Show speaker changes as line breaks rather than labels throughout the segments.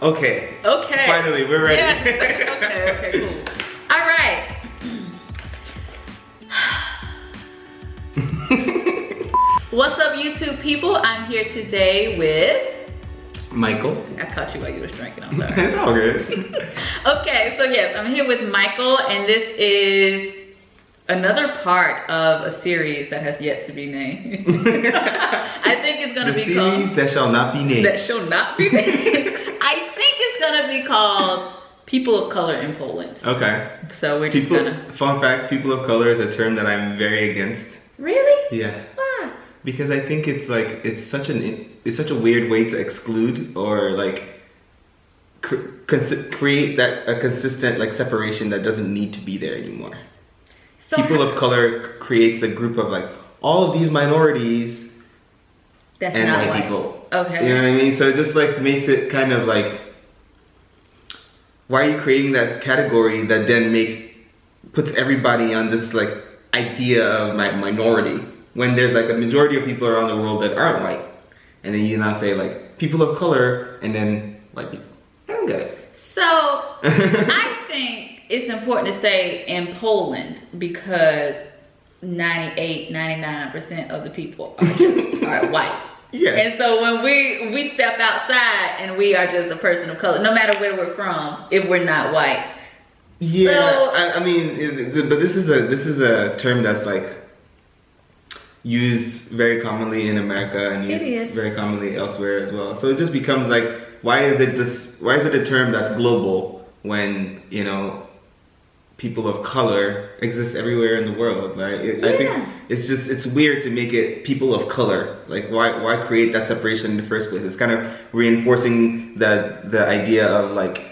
Okay.
Okay.
Finally, we're ready.
Yeah. Okay, cool. All right. What's up, YouTube people? I'm here today with
Michael.
I caught you while you was drinking, I'm sorry.
It's all good.
Okay, so yes, I'm here with Michael, and this is another part of a series that has yet to be named. I think it's gonna be called...
The series that shall not be named.
That shall not be named. I think it's gonna be called People of Color in Poland.
Okay.
So we're just gonna...
Fun fact, people of color is a term that I'm very against.
Really?
Yeah.
Why?
Because I think it's like, it's such a weird way to exclude or like create a consistent like separation that doesn't need to be there anymore. So people of color creates a group of like all of these minorities
that's
and
not
white people.
Okay.
You know what I mean? So it just like makes it kind of like, why are you creating that category that then puts everybody on this like idea of minority when there's like a majority of people around the world that aren't white, and then you now say like people of color and then white people. I don't get it.
So I think it's important to say in Poland because 99% of the people are white.
Yeah.
And so when we step outside and we are just a person of color, no matter where we're from, if we're not white.
Yeah,
so,
I mean, but this is a term that's like used very commonly in America and used very commonly elsewhere as well. So it just becomes like, why is it a term that's global when, you know, people of color exist everywhere in the world, right? I think it's weird to make it people of color. Like why create that separation in the first place? It's kind of reinforcing the idea of like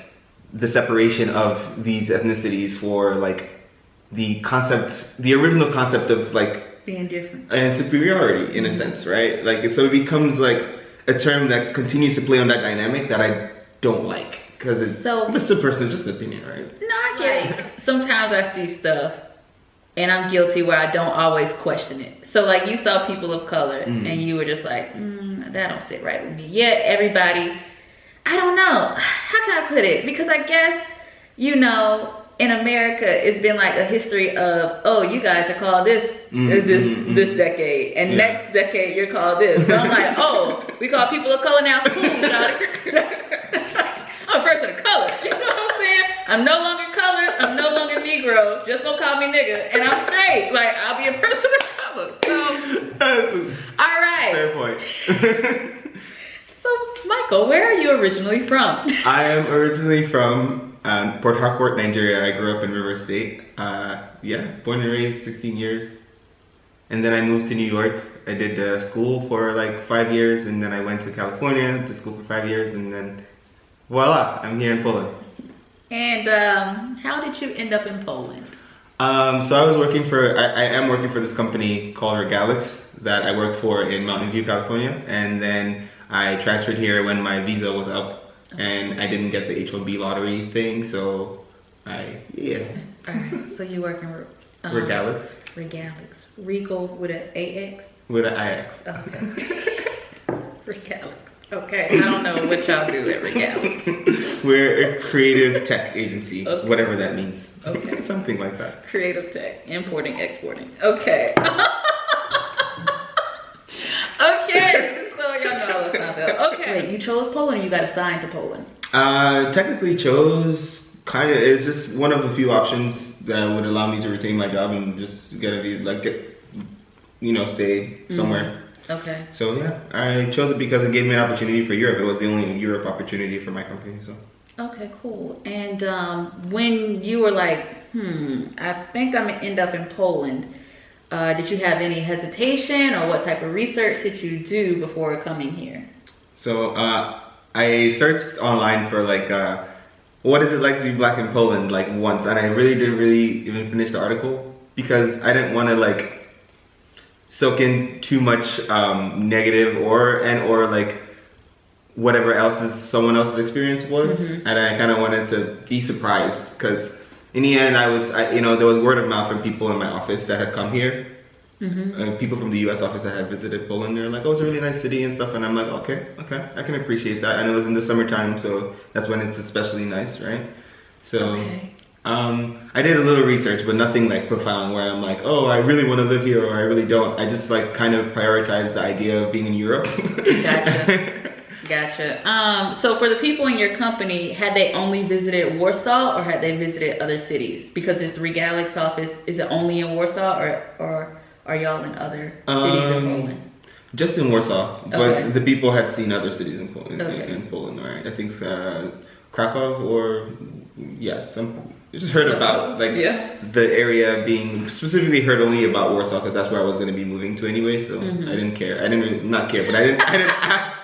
the separation of these ethnicities for like the original concept of like
being different
and superiority in a sense, right? Like so it becomes like a term that continues to play on that dynamic that I don't like because it's a person, it's just an opinion, right?
No, I get it. Sometimes I see stuff and I'm guilty where I don't always question it. So like you saw people of color and you were just like, that don't sit right with me. Yet everybody, I don't know, how can I put it? Because I guess, you know, in America, it's been like a history of, oh, you guys are called this decade, and next decade you're called this. So I'm like, oh, we call people of color now. Cool, I'm a person of color. You know what I'm saying? I'm no longer colored. I'm no longer Negro. Just don't call me nigga, and I'm straight. Like I'll be a person of color. So, all right.
Fair point.
So, Michael, where are you originally from?
I am originally from Port Harcourt, Nigeria. I grew up in River State. Born and raised 16 years. And then I moved to New York. I did school for like 5 years, and then I went to California to school for 5 years, and then voila, I'm here in Poland.
And how did you end up in Poland?
So I am working for this company called Regalix that I worked for in Mountain View, California, and then I transferred here when my visa was up. And I didn't get the H-1B lottery thing, so Alright,
so you work in
Regalix.
Regal with an AX?
With an IX.
Okay. Regalix. Okay, I don't know what y'all do at Regalix.
We're a creative tech agency, whatever that means.
Okay.
Something like that.
Creative tech, importing, exporting. Okay. Okay. So y'all know how Seinfeld. Okay. Wait, you chose Poland or you got assigned to Poland?
Technically chose, kind of, it's just one of the few options that would allow me to retain my job and just stay somewhere.
Okay.
So yeah, I chose it because it gave me an opportunity for Europe. It was the only Europe opportunity for my company, so.
Okay, cool. And when you were like, I think I'm gonna end up in Poland, did you have any hesitation or what type of research did you do before coming here?
So I searched online for like, what is it like to be black in Poland like once, and I didn't even finish the article because I didn't want to like soak in too much negative or like whatever someone else's experience was, and I kind of wanted to be surprised because in the end there was word of mouth from people in my office that had come here, People from the U.S. office that had visited Poland, they're like, "Oh, it's a really nice city and stuff," and I'm like, "Okay, I can appreciate that." And it was in the summertime, so that's when it's especially nice, right? So, I did a little research, but nothing like profound where I'm like, "Oh, I really want to live here," or "I really don't." I just like kind of prioritized the idea of being in Europe.
Gotcha. So for the people in your company, had they only visited Warsaw or had they visited other cities? Because it's Regalic's office, is it only in Warsaw or are y'all in other cities in Poland?
Just in Warsaw, but the people had seen other cities in Poland.
Okay.
In Poland, right? I think Krakow or just heard about like the area being specifically heard only about Warsaw because that's where I was going to be moving to anyway. So I didn't care. I didn't really not care, but I didn't ask.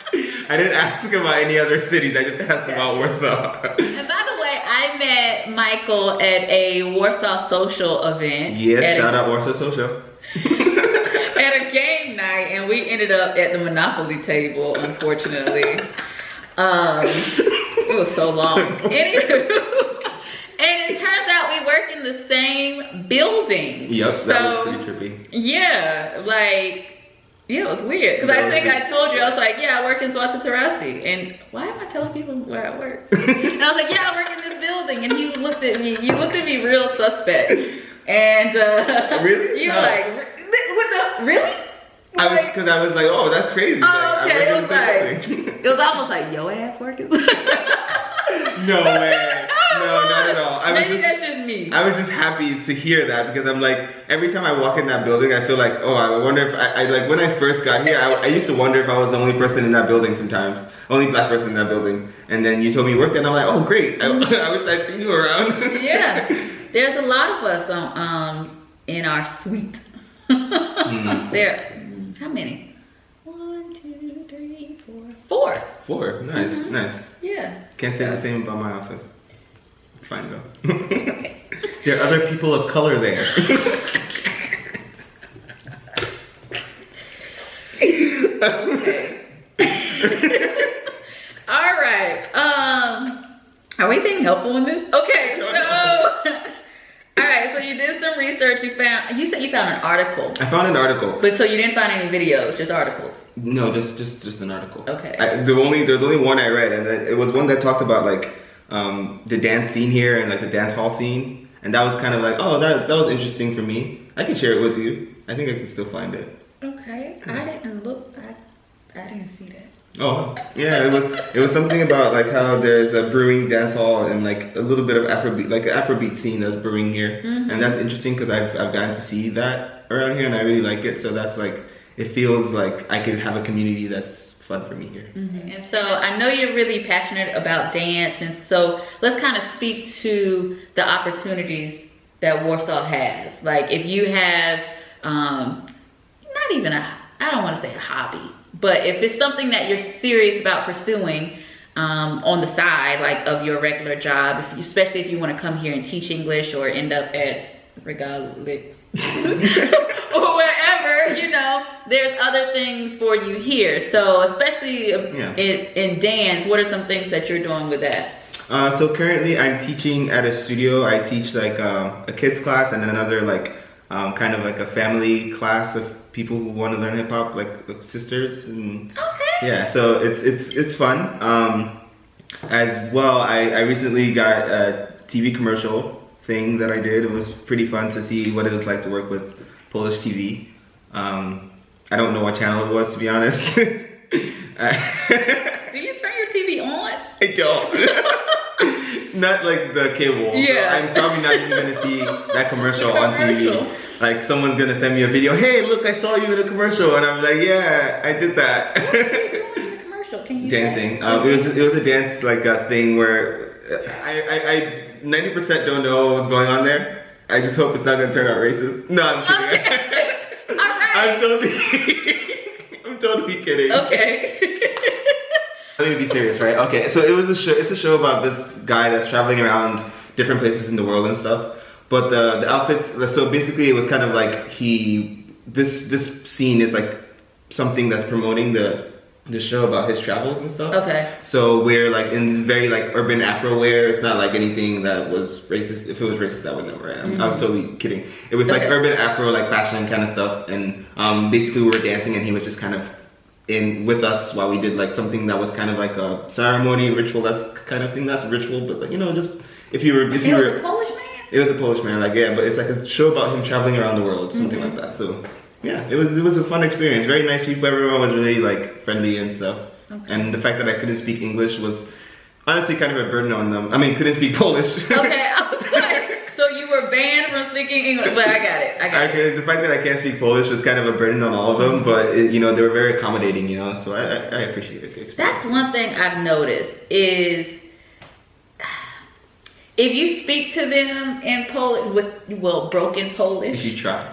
I didn't ask about any other cities. I just asked about Warsaw.
And by the way, I met Michael at a Warsaw Social event.
Yes, shout out Warsaw Social.
At a game night, and we ended up at the Monopoly table, unfortunately. It was so long. Anywho, and it turns out we work in the same building.
Yep, that was pretty trippy.
Yeah, like... Yeah, it was weird. Because I think I told you, I was like, yeah, I work in Swata Terasi. And why am I telling people where I work? And I was like, yeah, I work in this building. And you looked at me real suspect. And
really?
You were like, what the, really?
Because I was like, oh, that's crazy.
Oh, okay. It was almost like, yo ass working.
No way. No, not at all.
Maybe that's just me.
I was just happy to hear that because I'm like, every time I walk in that building, I feel like, oh, I wonder if I like when I first got here, I used to wonder if I was the only person in that building sometimes. Only black person in that building. And then you told me you worked there and I'm like, oh, great. I wish I'd seen you around.
Yeah. There's a lot of us in our suite. There, how many? 1, 2, 3, 4. 4.
Nice, nice.
Yeah.
Can't say the same about my office. It's fine though.
It's okay.
There are other people of color there.
Okay. All right. Are we being helpful in this? Okay, so all right, so you did some research. You said you found an article.
I found an article.
But so you didn't find any videos, just articles.
No, just an article.
Okay.
There's only one I read, and it was one that talked about like the dance scene here and like the dance hall scene, and that was kind of like, oh, that was interesting for me. I can share it with you. I think I can still find it.
Okay. Yeah. I didn't look. I didn't see that.
Oh yeah, it was something about like how there's a brewing dance hall and like a little bit of Afrobeat, like an Afrobeat scene that's brewing here, and that's interesting because I've gotten to see that around here and I really like it. So that's like, it feels like I could have a community that's fun for me here.
And so I know you're really passionate about dance, and so let's kind of speak to the opportunities that Warsaw has. Like if you have not even I don't want to say a hobby, but if it's something that you're serious about pursuing on the side, like of your regular job, especially if you want to come here and teach English or end up at Regalic's or wherever, you know, there's other things for you here. So especially in dance, what are some things that you're doing with that?
So currently I'm teaching at a studio. I teach like a kids class and then another like kind of like a family class of people who want to learn hip hop, like sisters, and yeah, so it's fun. As well, I recently got a TV commercial thing that I did. It was pretty fun to see what it was like to work with Polish TV. I don't know what channel it was, to be honest.
Do you turn your TV on?
I don't. Not like the cable.
Yeah.
So I'm probably not even gonna see that commercial on TV. Like someone's gonna send me a video. Hey, look, I saw you in a commercial, and I'm like, yeah, I did that.
What were you doing in the commercial? Can you
dancing? It was a dance like a thing where I 90% don't know what's going on there. I just hope it's not gonna turn out racist. No, I'm kidding.
Okay. All right.
I'm totally kidding.
Okay.
Let me be serious, right? Okay, so it's a show about this guy that's traveling around different places in the world and stuff. But the outfits, so basically it was kind of like this scene is like something that's promoting the the show about his travels and stuff.
Okay.
So we're like in very like urban Afro wear. It's not like anything that was racist. If it was racist, I would never. I was totally kidding. It was like urban Afro, like fashion kind of stuff. And basically we were dancing, and he was just kind of in with us while we did like something that was kind of like a ceremony, ritual. That's kind of thing. That's a ritual, but like, you know, just if you were
a Polish man.
It was a Polish man, like, yeah, but it's like a show about him traveling around the world, something like that. So yeah, it was a fun experience. Very nice people. Everyone was really like friendly and stuff. Okay. And the fact that I couldn't speak English was honestly kind of a burden on them. I mean, couldn't speak Polish.
Okay, I was like, so you were banned from speaking English, but I got it.
The fact that I can't speak Polish was kind of a burden on all of them, but you know, they were very accommodating, you know, so I appreciated the experience.
That's one thing I've noticed is if you speak to them in Polish, with broken Polish.
If you try,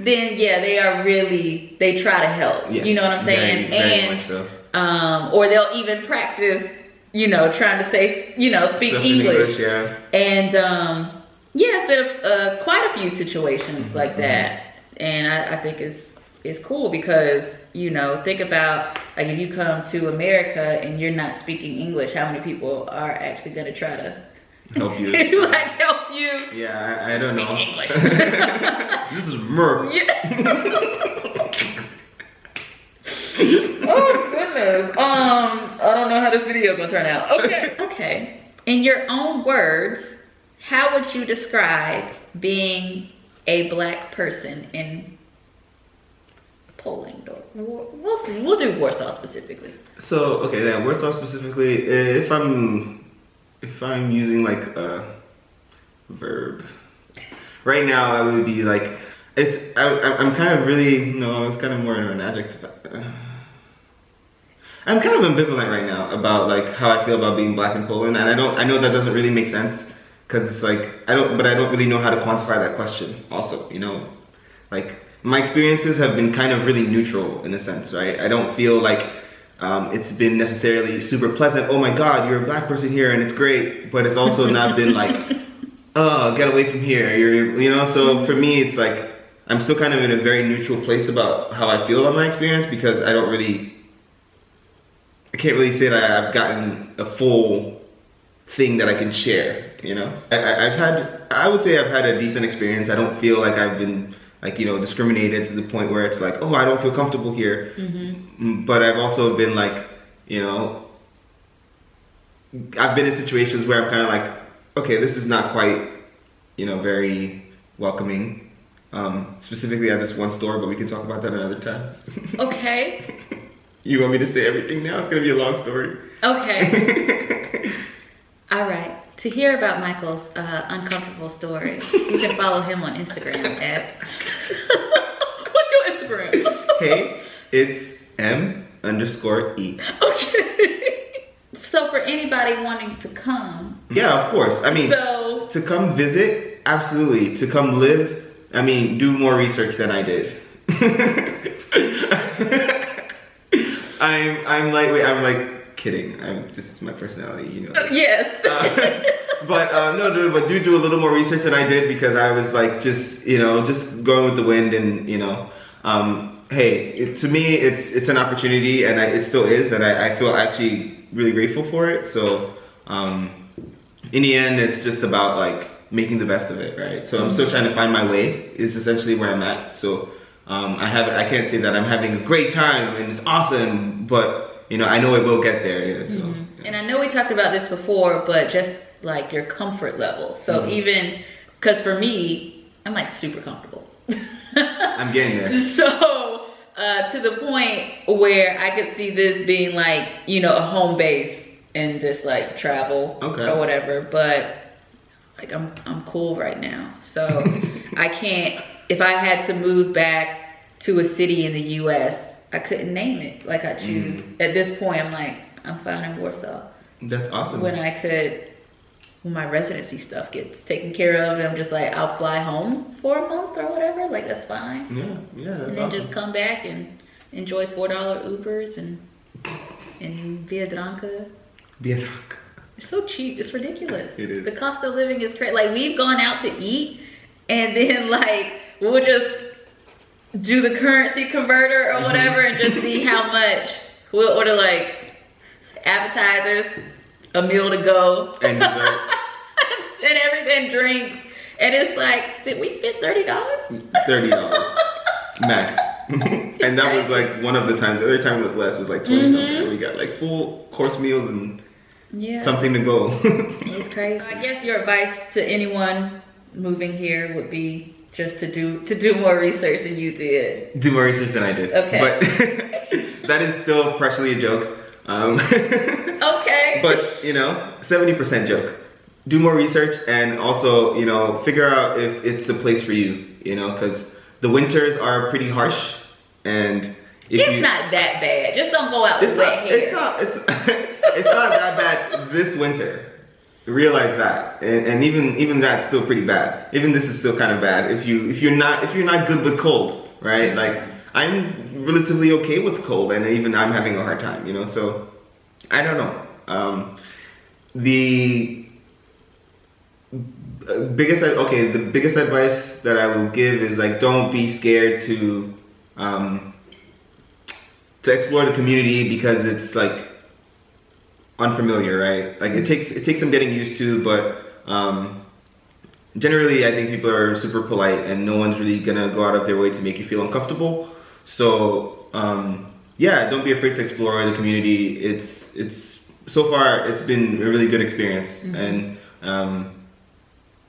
then yeah, they try to help. Yes, you know what I'm saying?
Very much so.
Or they'll even practice, you know, trying to say, you know, speak English.
Yeah.
And yeah, it's been quite a few situations like that, and I think it's cool because, you know, think about like if you come to America and you're not speaking English, how many people are actually going to try to
help you?
Help you?
Yeah, I don't know.
English.
This is Merc.
Oh goodness. I don't know how this video gonna turn out. Okay. In your own words, how would you describe being a Black person in Poland? Or we'll see. We'll do Warsaw specifically.
So okay, yeah, Warsaw specifically. If I'm using like a verb, right now I would be like, I'm kind of really, no, it's kind of more of an adjective. I'm kind of ambivalent right now about like how I feel about being Black in Poland, and I know that doesn't really make sense because it's like I don't really know how to quantify that question. Also, you know, like my experiences have been kind of really neutral in a sense, right? I don't feel like it's been necessarily super pleasant. Oh my God, you're a Black person here and it's great, but it's also not been like, oh, get away from here. You know, so for me, it's like I'm still kind of in a very neutral place about how I feel about my experience because I can't really say that I've gotten a full thing that I can share, you know? I would say I've had a decent experience. I don't feel like I've been like, you know, discriminated to the point where it's like, oh, I don't feel comfortable here. But I've also been like, you know, I've been in situations where I'm kind of like, okay, this is not quite, you know, very welcoming. Specifically at this one store, but we can talk about that another time. Okay. You want me to say everything now? It's gonna be a long story.
Okay. All right. To hear about Michael's uncomfortable story, you can follow him on Instagram at... What's your Instagram?
Hey, it's M_E.
Okay. So for anybody wanting to come...
Yeah, of course. I mean, to come visit, absolutely. To come live, I mean, do more research than I did. I'm lightweight. I'm like kidding. This is my personality, you know.
Yes.
But do a little more research than I did because I was like just going with the wind and you know. Hey, to me it's an opportunity and it still is, and I feel actually really grateful for it. So in the end, it's just about like making the best of it, right? So I'm still trying to find my way. Is essentially where I'm at. So. I can't say that I'm having a great time and it's awesome, but you know, I know it will get there. You know, so, yeah.
And I know we talked about this before, but just like your comfort level. So even, cause for me, I'm like super comfortable.
I'm getting there.
So to the point where I could see this being like, you know, a home base and just like travel or whatever. But like I'm cool right now. So I can't. If I had to move back to a city in the US, I couldn't name it like I choose. At this point, I'm like, I'm fine in Warsaw.
That's awesome.
When my residency stuff gets taken care of, and I'm just like, I'll fly home for a month or whatever, like that's fine.
Yeah, that's
and then just come back and enjoy $4 Ubers and Biedronka. It's so cheap, it's ridiculous.
It is.
The cost of living is crazy. Like we've gone out to eat and then like, we'll just do the currency converter or whatever and just see how much. We'll order like appetizers, a meal to go,
and dessert,
and everything, drinks. And it's like, did we spend $30?
$30 max. And that was like one of the times. The other time was less. It was like 20 something. We got like full course meals and something to go.
It's crazy. I guess your advice to anyone moving here would be just to do more research than you did.
Do more research than I did.
Okay.
But that is still partially a joke.
Okay.
But 70% joke. Do more research and also figure out if it's a place for you. Because the winters are pretty harsh, and
it's not that bad. Just don't go out with wet hair.
It's not that bad this winter. Realize that, and even that's still pretty bad. Even this is still kind of bad if you're not good with cold, right? Like I'm relatively okay with cold, and even I'm having a hard time, So I don't know. The biggest advice that I will give is like don't be scared to explore the community because it's like unfamiliar, right? Like it takes some getting used to, but generally I think people are super polite and no one's really gonna go out of their way to make you feel uncomfortable. So don't be afraid to explore the community. It's so far it's been a really good experience. And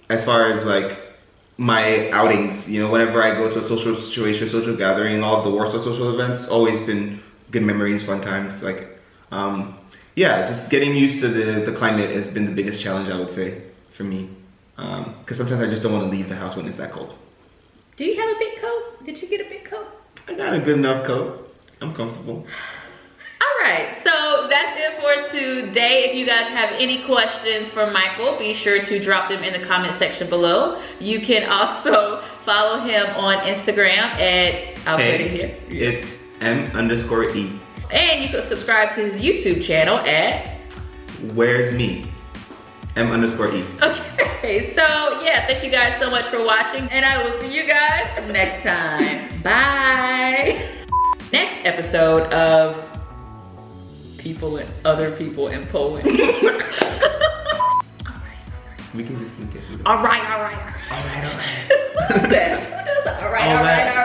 as far as like my outings, whenever I go to a social situation, social gathering, all of the Warsaw social events, always been good memories, fun times. Like, just getting used to the climate has been the biggest challenge, I would say, for me. Because sometimes I just don't want to leave the house when it's that cold.
Do you have a big coat? Did you get a big coat?
I got a good enough coat. I'm comfortable.
Alright, so that's it for today. If you guys have any questions for Michael, be sure to drop them in the comment section below. You can also follow him on Instagram at, I'll put it here.
It's M_E.
And you can subscribe to his YouTube channel at
Where's Me? M_E.
Okay, so yeah, thank you guys so much for watching, and I will see you guys next time. Bye. Next episode of Other People in Poland.
We can just think it.
Alright. Who's that? Who does the alright?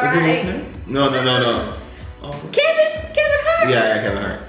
Is it Jasmine? No.
Kevin Hart.
Yeah, Kevin Hart.